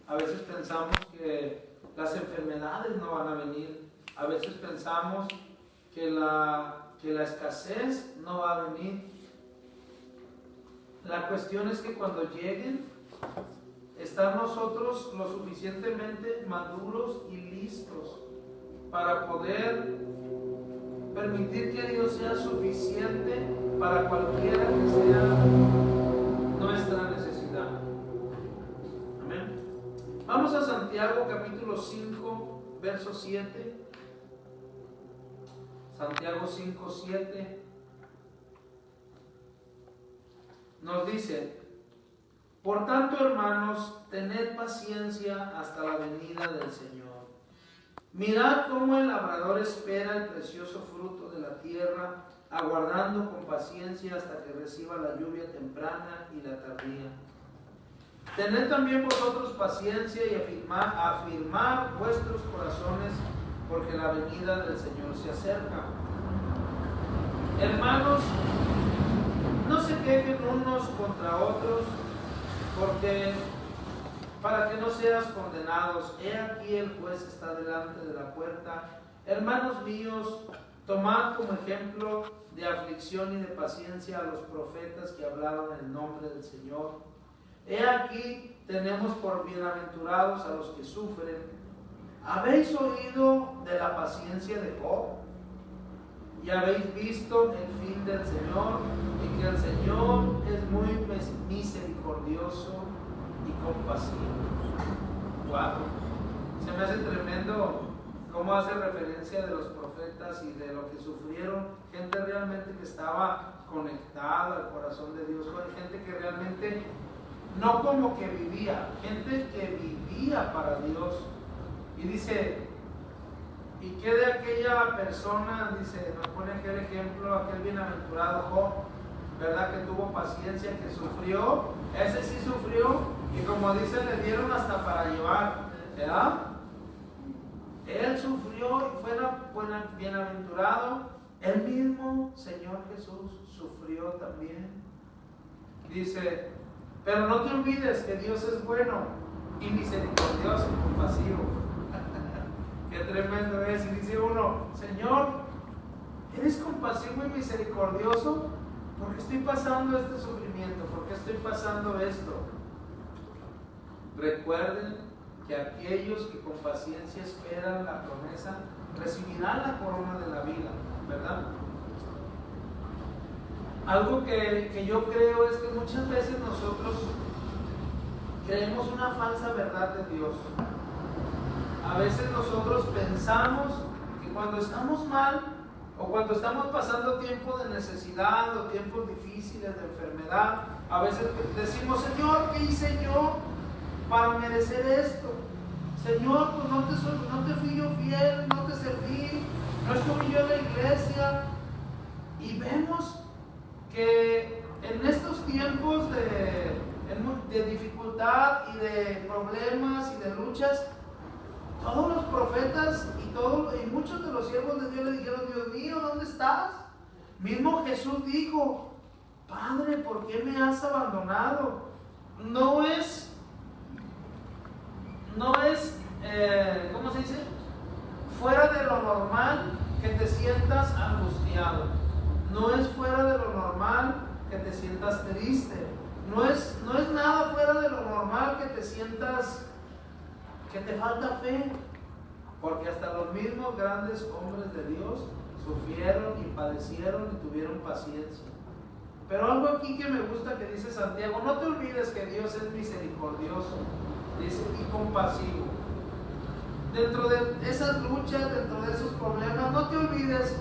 A veces pensamos que las enfermedades no van a venir. A veces pensamos que la escasez no va a venir. La cuestión es que cuando lleguen, estar nosotros lo suficientemente maduros y listos para poder permitir que Dios sea suficiente para cualquiera que sea nuestra necesidad. Amén. Vamos a Santiago capítulo 5, verso 7. Santiago 5, 7. Nos dice: por tanto, hermanos, tened paciencia hasta la venida del Señor. Mirad cómo el labrador espera el precioso fruto de la tierra, aguardando con paciencia hasta que reciba la lluvia temprana y la tardía. Tened también vosotros paciencia y afirmad vuestros corazones, porque la venida del Señor se acerca. Hermanos, no se quejen unos contra otros, porque para que no seas condenados, he aquí el juez está delante de la puerta. Hermanos míos, tomad como ejemplo de aflicción y de paciencia a los profetas que hablaron en el nombre del Señor. He aquí tenemos por bienaventurados a los que sufren. ¿Habéis oído de la paciencia de Job? Y habéis visto el fin del Señor, y que el Señor es muy misericordioso y compasivo. Wow. Se me hace tremendo cómo hace referencia de los profetas y de lo que sufrieron, gente realmente que estaba conectada al corazón de Dios, gente que realmente no como que vivía, gente que vivía para Dios. Y dice, ¿y qué de aquella persona? Dice, nos pone aquel ejemplo, aquel bienaventurado Job, ¿verdad? Que tuvo paciencia, que sufrió. Ese sí sufrió, y como dice, le dieron hasta para llevar, ¿verdad? Él sufrió y fue bienaventurado. El mismo Señor Jesús sufrió también. Dice, pero no te olvides que Dios es bueno y misericordioso y compasivo. Qué tremendo es. Y dice uno, Señor, ¿eres compasivo y misericordioso? ¿Por qué estoy pasando este sufrimiento? ¿Por qué estoy pasando esto? Recuerden que aquellos que con paciencia esperan la promesa recibirán la corona de la vida, ¿verdad? Algo que yo creo es que muchas veces nosotros creemos una falsa verdad de Dios. A veces nosotros pensamos que cuando estamos mal o cuando estamos pasando tiempo de necesidad o tiempos difíciles de enfermedad, a veces decimos, Señor, ¿qué hice yo para merecer esto? Señor, pues no te fui yo fiel, no te serví, no estuve yo en la iglesia. Y vemos que en estos tiempos de dificultad y de problemas y de luchas, todos los profetas y muchos de los siervos de Dios le dijeron, Dios mío, ¿dónde estás? Mismo Jesús dijo, Padre, ¿por qué me has abandonado? No es, ¿cómo se dice? Fuera de lo normal que te sientas angustiado. No es fuera de lo normal que te sientas triste. No es nada fuera de lo normal que te sientas que te falta fe, porque hasta los mismos grandes hombres de Dios sufrieron y padecieron y tuvieron paciencia. Pero algo aquí que me gusta que dice Santiago, no te olvides que Dios es misericordioso, dice, y compasivo. Dentro de esas luchas, dentro de esos problemas, no te olvides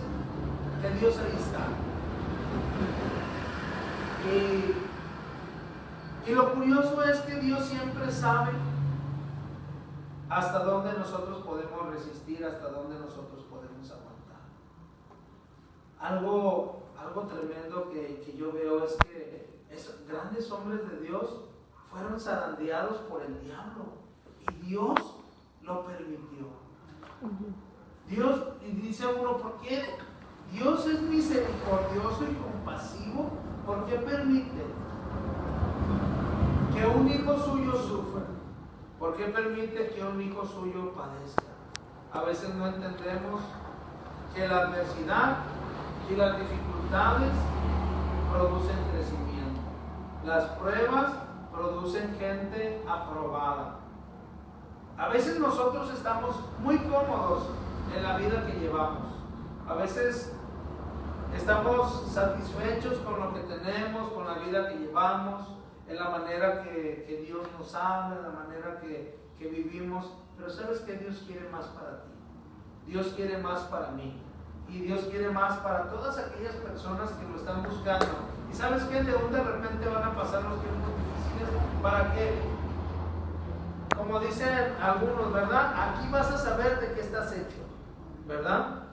que Dios ahí está. Y lo curioso es que Dios siempre sabe hasta dónde nosotros podemos resistir, hasta dónde nosotros podemos aguantar. Algo tremendo que yo veo es que esos grandes hombres de Dios fueron zarandeados por el diablo y Dios lo permitió. Dios, y dice uno, ¿por qué? Dios es misericordioso y compasivo, ¿por qué permite que un hijo suyo sufra? ¿Por qué permite que un hijo suyo padezca? A veces no entendemos que la adversidad y las dificultades producen crecimiento. Las pruebas producen gente aprobada. A veces nosotros estamos muy cómodos en la vida que llevamos. A veces estamos satisfechos con lo que tenemos, con la vida que llevamos, en la manera que Dios nos habla, en la manera que vivimos. Pero sabes que Dios quiere más para ti. Dios quiere más para mí. Y Dios quiere más para todas aquellas personas que lo están buscando. Y sabes que de repente van a pasar los tiempos difíciles. ¿Para qué? Como dicen algunos, ¿verdad? Aquí vas a saber de qué estás hecho, ¿verdad?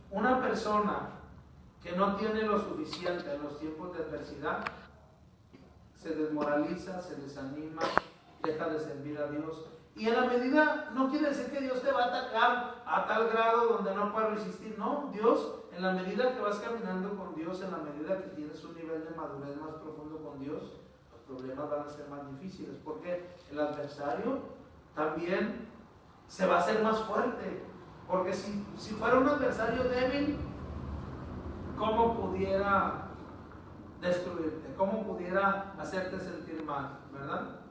Una persona que no tiene lo suficiente en los tiempos de adversidad se desmoraliza, se desanima, deja de servir a Dios. Y en la medida, no quiere decir que Dios te va a atacar a tal grado donde no puedas resistir. No, Dios, en la medida que vas caminando con Dios, en la medida que tienes un nivel de madurez más profundo con Dios, los problemas van a ser más difíciles, porque el adversario también se va a hacer más fuerte. Porque si fuera un adversario débil, ¿cómo pudiera destruirte? ¿Cómo pudiera hacerte sentir mal? ¿Verdad?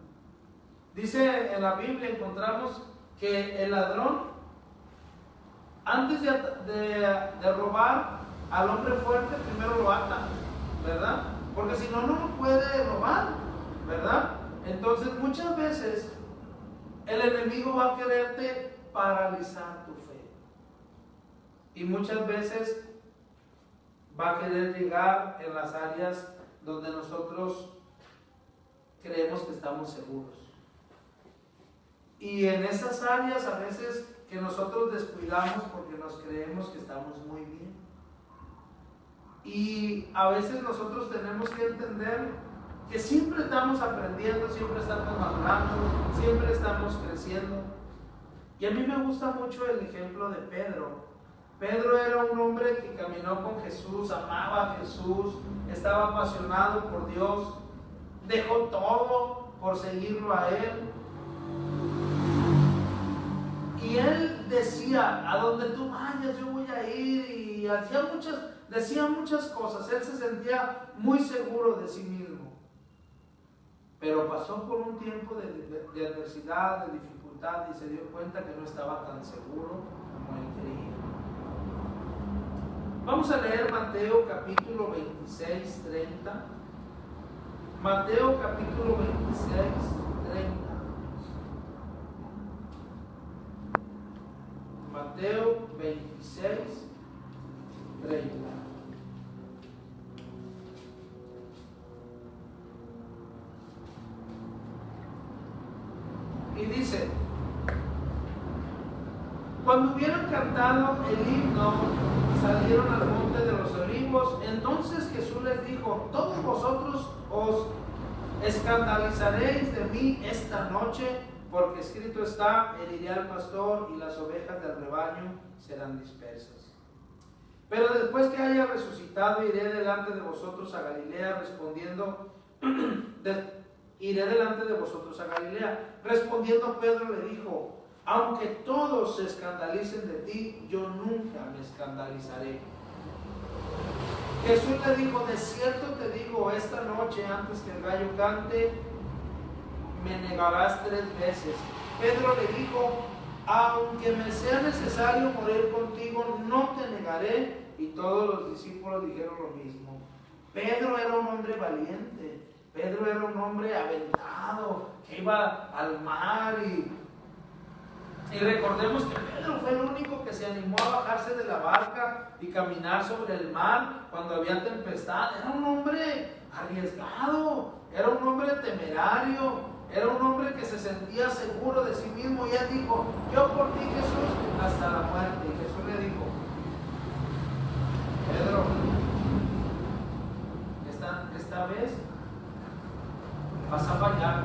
Dice en la Biblia, encontramos que el ladrón, antes de robar al hombre fuerte, primero lo ata, ¿verdad? Porque si no, no lo puede robar, ¿verdad? Entonces muchas veces el enemigo va a quererte paralizar tu fe. Y muchas veces va a querer llegar en las áreas donde nosotros creemos que estamos seguros. Y en esas áreas a veces que nosotros descuidamos porque nos creemos que estamos muy bien. Y a veces nosotros tenemos que entender que siempre estamos aprendiendo, siempre estamos madurando, siempre estamos creciendo. Y a mí me gusta mucho el ejemplo de Pedro. Pedro era un hombre que caminó con Jesús, amaba a Jesús, estaba apasionado por Dios, dejó todo por seguirlo a Él. Y él decía, a donde tú vayas yo voy a ir, y decía muchas cosas. Él se sentía muy seguro de sí mismo. Pero pasó por un tiempo de adversidad, de dificultad, y se dio cuenta que no estaba tan seguro como él creía. Vamos a leer Mateo capítulo 26, 30. Mateo capítulo 26, 30. Mateo 26, 30. Y dice: cuando hubieron cantado el himno, salieron al monte de los olivos. Entonces Jesús les dijo: todos vosotros os escandalizaréis de mí esta noche, porque escrito está: heriré al pastor y las ovejas del rebaño serán dispersas. Pero después que haya resucitado, iré delante de vosotros a Galilea, Respondiendo Pedro le dijo: aunque todos se escandalicen de ti, yo nunca me escandalizaré. Jesús le dijo: de cierto te digo, esta noche antes que el gallo cante, me negarás 3 veces. Pedro le dijo: aunque me sea necesario morir contigo, no te negaré. Y todos los discípulos dijeron lo mismo. Pedro era un hombre valiente. Pedro era un hombre aventado, que iba al mar. Y recordemos que Pedro fue el único que se animó a bajarse de la barca y caminar sobre el mar cuando había tempestad. Era un hombre arriesgado, era un hombre temerario, era un hombre que se sentía seguro de sí mismo. Y él dijo: yo por ti, Jesús, hasta la muerte. Y Jesús le dijo: Pedro, esta vez vas a fallar.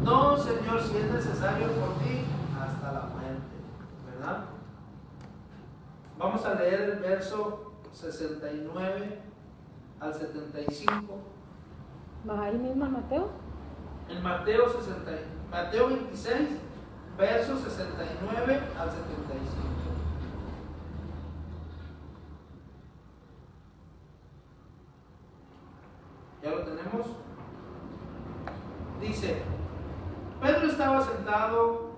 No, Señor, si es necesario por ti, hasta la muerte, ¿verdad? Vamos a leer el verso 69 al 75. ¿Va ahí mismo en Mateo? En en Mateo 26, versos 69 al 75. ¿Ya lo tenemos? Dice, Pedro estaba sentado,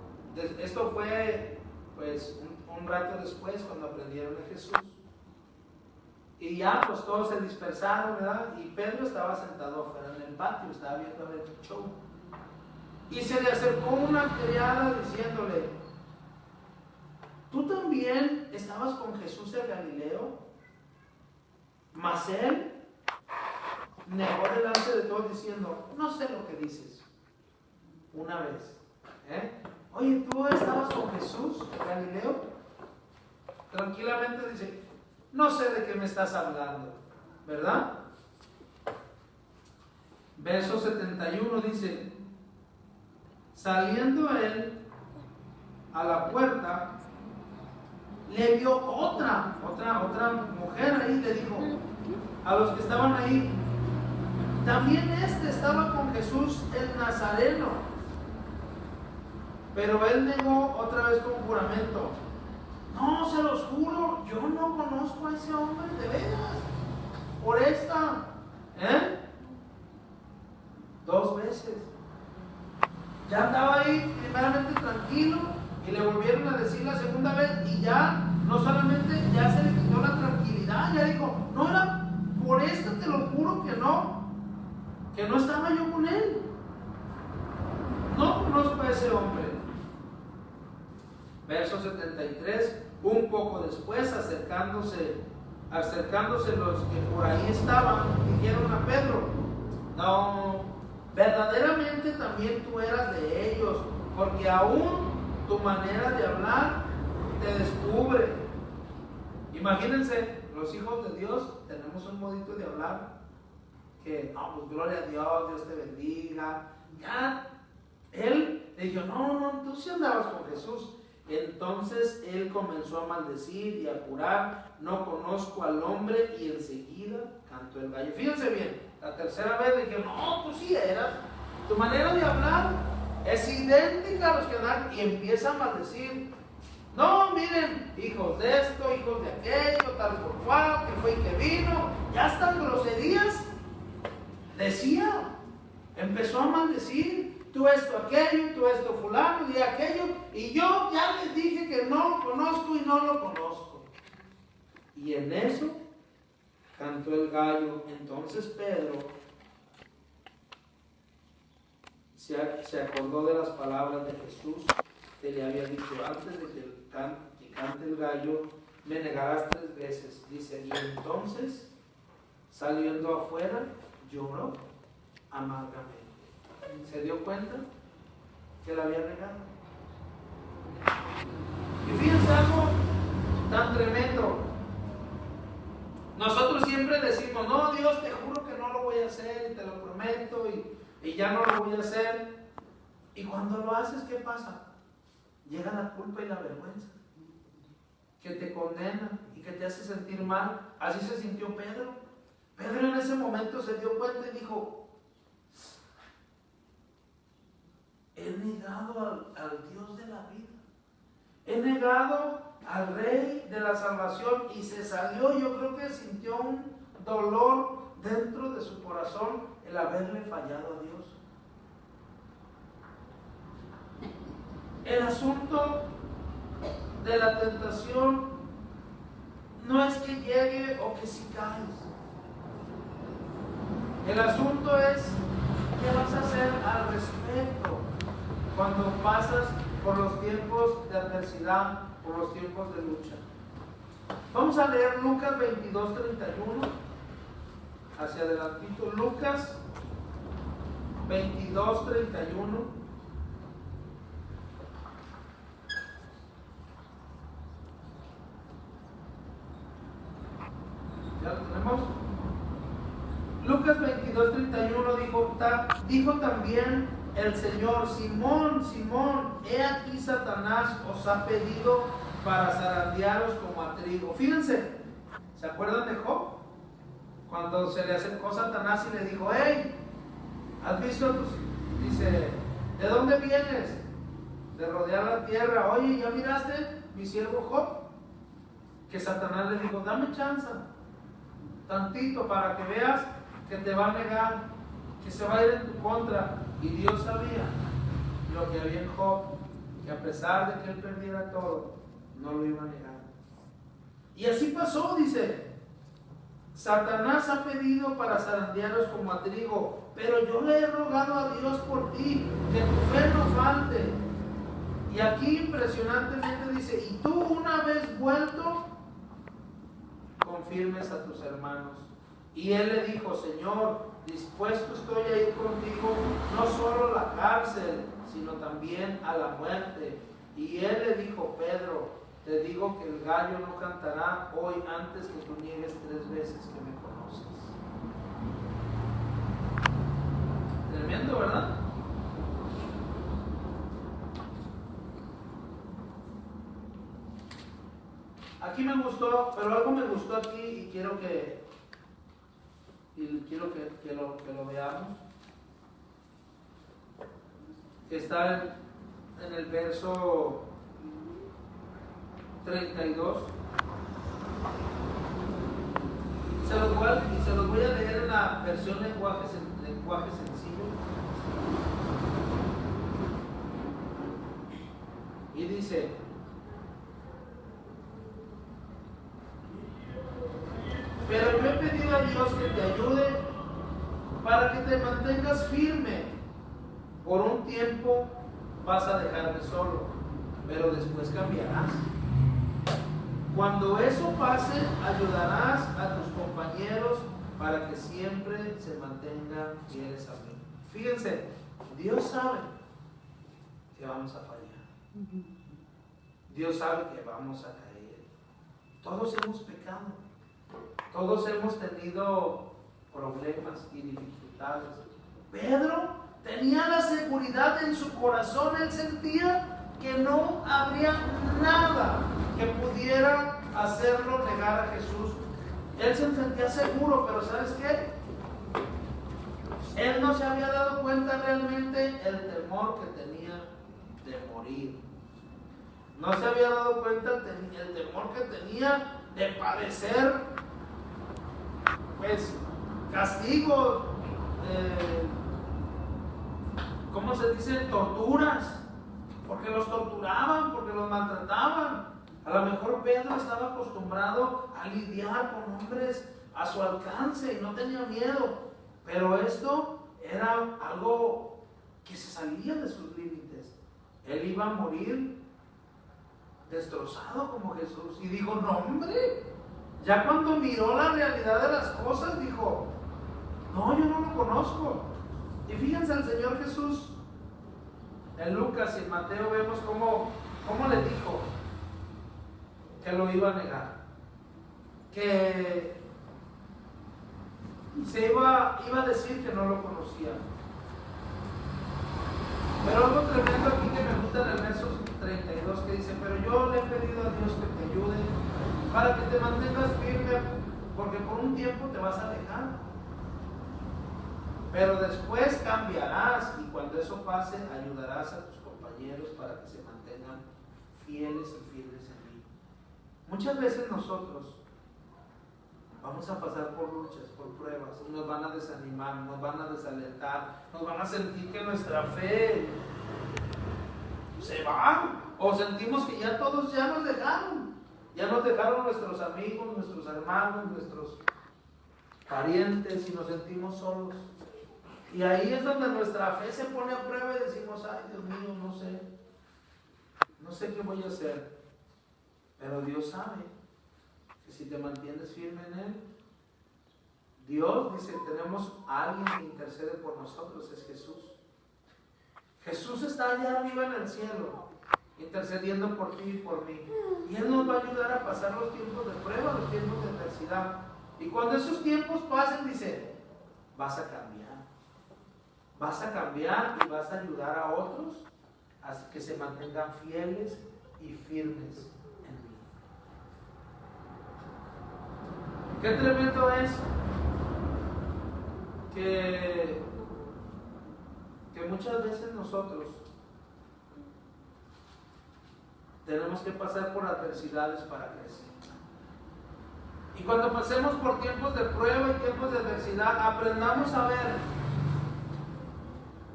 esto fue pues un rato después cuando aprendieron de Jesús. Y ya pues todos se dispersaron, ¿verdad? Y Pedro estaba sentado afuera en el patio, estaba viendo el show. Y se le acercó una criada diciéndole, ¿tú también estabas con Jesús el Galileo? Mas él negó delante de todos diciendo, no sé lo que dices. Una vez. Oye, ¿tú estabas con Jesús el Galileo? Tranquilamente dice, no sé de qué me estás hablando, ¿verdad? Verso 71 dice, saliendo él a la puerta, le vio otra mujer ahí, le dijo a los que estaban ahí, también estaba con Jesús el Nazareno. Pero él negó otra vez con juramento, no, se los juro, yo no conozco a ese hombre de veras. Por esta, 2 veces. Ya andaba ahí primeramente tranquilo y le volvieron a decir la segunda vez y ya, no solamente ya se le quitó la tranquilidad, ya dijo, no era por esta, te lo juro que no estaba yo con él. No conozco a ese hombre. Verso 73, un poco después, acercándose los que por ahí estaban, dijeron a Pedro, no, verdaderamente también tú eras de ellos, porque aún tu manera de hablar te descubre. Imagínense, los hijos de Dios tenemos un modito de hablar que, no, pues gloria a Dios, Dios te bendiga. Ya, él le dijo, no, tú sí andabas con Jesús. Entonces él comenzó a maldecir y a jurar, no conozco al hombre, y enseguida cantó el gallo. Fíjense bien, la tercera vez le dije, no, tú sí eras, tu manera de hablar es idéntica a los que dan, y empieza a maldecir. No, miren, hijos de esto, hijos de aquello, tal por cual, que fue y que vino, ya hasta groserías decía, empezó a maldecir. Tú esto, aquello, tú esto, fulano y aquello, y yo ya les dije que no lo conozco y no lo conozco. Y en eso cantó el gallo. Entonces Pedro se acordó de las palabras de Jesús que le había dicho antes de que cante el gallo, me negarás 3 veces. Dice, y entonces saliendo afuera lloró amargamente. Se dio cuenta que la había negado. Y fíjense algo tan tremendo. Nosotros siempre decimos, no, Dios, te juro que no lo voy a hacer y te lo prometo y ya no lo voy a hacer. Y cuando lo haces, ¿qué pasa? Llega la culpa y la vergüenza, que te condena y que te hace sentir mal. Así se sintió Pedro. Pedro en ese momento se dio cuenta y dijo, he negado al Dios de la vida, he negado al Rey de la salvación, y se salió. Yo creo que sintió un dolor dentro de su corazón el haberle fallado a Dios. El asunto de la tentación no es que llegue o que si caes. El asunto es qué vas a hacer al respecto cuando pasas por los tiempos de adversidad, por los tiempos de lucha. Vamos a leer Lucas 22, 31. Hacia adelantito. Lucas 22, 31. ¿Ya lo tenemos? Lucas 22, 31 dijo también el Señor, Simón, Simón, he aquí Satanás os ha pedido para zarandearos como a trigo. Fíjense, ¿se acuerdan de Job? Cuando se le acercó Satanás y le dijo, hey, ¿has visto Dice, ¿de dónde vienes? De rodear la tierra. Oye, ¿ya miraste mi siervo Job? Que Satanás le dijo, dame chance, tantito, para que veas que te va a negar, que se va a ir en tu contra. Y Dios sabía lo que había en Job, que a pesar de que él perdiera todo, no lo iba a negar. Y así pasó, dice, Satanás ha pedido para zarandearos como a trigo, pero yo le he rogado a Dios por ti, que tu fe no falte. Y aquí impresionantemente dice, y tú una vez vuelto, confirmes a tus hermanos. Y él le dijo, Señor, dispuesto estoy a ir contigo, no solo a la cárcel, sino también a la muerte. Y él le dijo, Pedro, te digo que el gallo no cantará hoy antes que tú niegues 3 veces que me conoces. Tremendo, ¿verdad? Aquí me gustó, pero algo me gustó aquí y quiero que lo veamos. Que está en el verso 32. Se los voy a leer en la versión lenguaje sencillo. Y dice, pero yo he pedido a Dios que te ayude para que te mantengas firme. Por un tiempo vas a dejarme solo, pero después cambiarás. Cuando eso pase, ayudarás a tus compañeros para que siempre se mantengan fieles a mí. Fíjense, Dios sabe que vamos a fallar. Dios sabe que vamos a caer. Todos hemos pecado. Todos hemos tenido problemas y dificultades. Pedro tenía la seguridad en su corazón. Él sentía que no habría nada que pudiera hacerlo negar a Jesús. Él se sentía seguro, pero ¿sabes qué? Él no se había dado cuenta realmente el temor que tenía de morir. No se había dado cuenta el temor que tenía de padecer, pues, castigos, ¿cómo se dice? Torturas. Porque los torturaban, porque los maltrataban. A lo mejor Pedro estaba acostumbrado a lidiar con hombres a su alcance y no tenía miedo. Pero esto era algo que se salía de sus límites. Él iba a morir destrozado como Jesús. Y dijo, no hombre, ya cuando miró la realidad de las cosas, dijo, no, yo no lo conozco. Y fíjense, el Señor Jesús, en Lucas y en Mateo vemos cómo le dijo que lo iba a negar, que se iba a decir que no lo conocía. Pero algo tremendo aquí que me gusta en el verso 32 que dice, pero yo le he pedido a Dios que te ayude para que te mantengas firme, porque por un tiempo te vas a alejar. Pero después cambiarás y cuando eso pase ayudarás a tus compañeros para que se mantengan fieles y firmes en mí. Muchas veces nosotros vamos a pasar por luchas, por pruebas, y nos van a desanimar, nos van a desalentar, nos van a sentir que nuestra fe se va, o sentimos que ya todos ya nos dejaron nuestros amigos, nuestros hermanos, nuestros parientes, y nos sentimos solos. Y ahí es donde nuestra fe se pone a prueba y decimos, ay Dios mío, no sé qué voy a hacer. Pero Dios sabe que si te mantienes firme en Él, Dios dice, tenemos a alguien que intercede por nosotros, es Jesús. Jesús está allá arriba en el cielo, intercediendo por ti y por mí. Y Él nos va a ayudar a pasar los tiempos de prueba, los tiempos de adversidad. Y cuando esos tiempos pasen, dice, vas a cambiar. Vas a cambiar y vas a ayudar a otros a que se mantengan fieles y firmes en mí. Qué tremendo es que que muchas veces nosotros tenemos que pasar por adversidades para crecer. Y cuando pasemos por tiempos de prueba y tiempos de adversidad, aprendamos a ver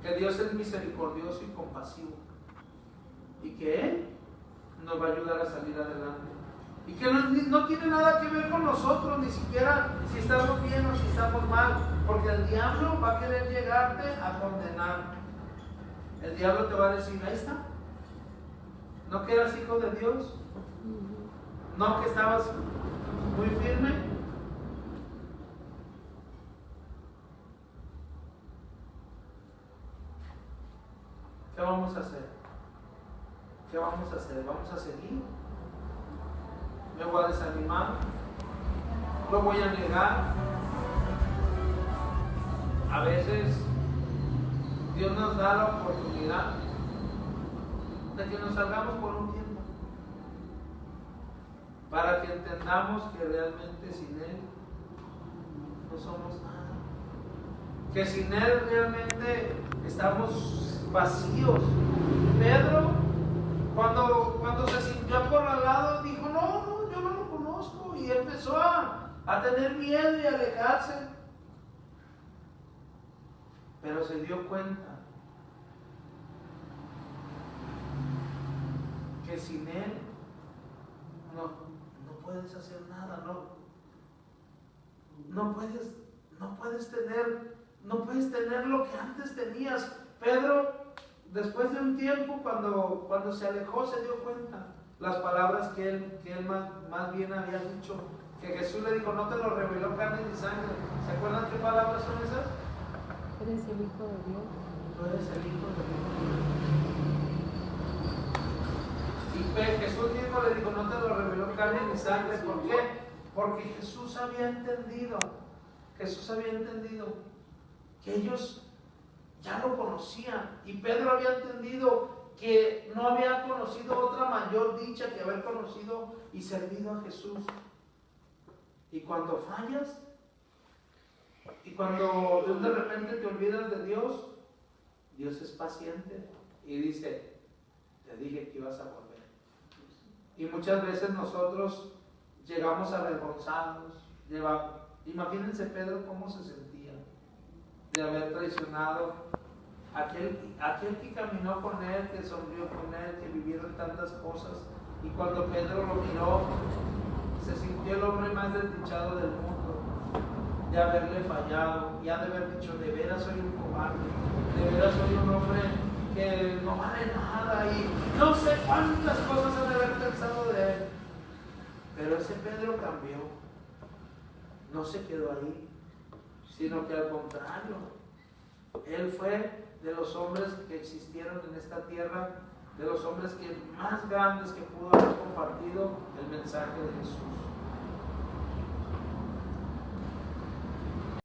que Dios es misericordioso y compasivo y que Él nos va a ayudar a salir adelante. Y que no tiene nada que ver con nosotros, ni siquiera si estamos bien o si estamos mal, porque el diablo va a querer llegarte a condenar. El diablo te va a decir, ahí está, ¿no que eras hijo de Dios? ¿No que estabas muy firme? ¿Qué vamos a hacer? ¿Qué vamos a hacer? ¿Vamos a seguir? ¿Me voy a desanimar? ¿Lo voy a negar? A veces Dios nos da la oportunidad de que nos salgamos por un tiempo para que entendamos que realmente sin Él no somos nada, que sin Él realmente estamos vacíos. Pedro, cuando se sintió acorralado, dijo, no, yo no lo conozco, y empezó a tener miedo y a alejarse, pero se dio cuenta que sin Él no puedes hacer nada, no puedes tener lo que antes tenías. Pedro, después de un tiempo, cuando se alejó, se dio cuenta las palabras que él más bien había dicho, que Jesús le dijo, no te lo reveló carne ni sangre. ¿Se acuerdan qué palabras son esas? Eres el Hijo de Dios. Tú eres el Hijo de Dios. Y Jesús mismo le dijo, no te lo reveló carne ni sangre. ¿Por qué? Porque Jesús había entendido que ellos ya lo conocían, y Pedro había entendido que no había conocido otra mayor dicha que haber conocido y servido a Jesús. Y cuando fallas, y cuando de repente te olvidas de Dios, Dios es paciente y dice, te dije que ibas a volver. Y muchas veces nosotros llegamos avergonzados. Imagínense Pedro cómo se sentía de haber traicionado aquel que caminó con él, que sonrió con él, que vivieron tantas cosas. Y cuando Pedro lo miró, se sintió el hombre más desdichado del mundo, de haberle fallado, y ha de haber dicho, de veras soy un cobarde, de veras soy un hombre que no vale nada, y no sé cuántas cosas ha de haber pensado de él. Pero ese Pedro cambió, no se quedó ahí, sino que al contrario, él fue de los hombres que existieron en esta tierra, de los hombres más grandes que pudo haber compartido el mensaje de Jesús.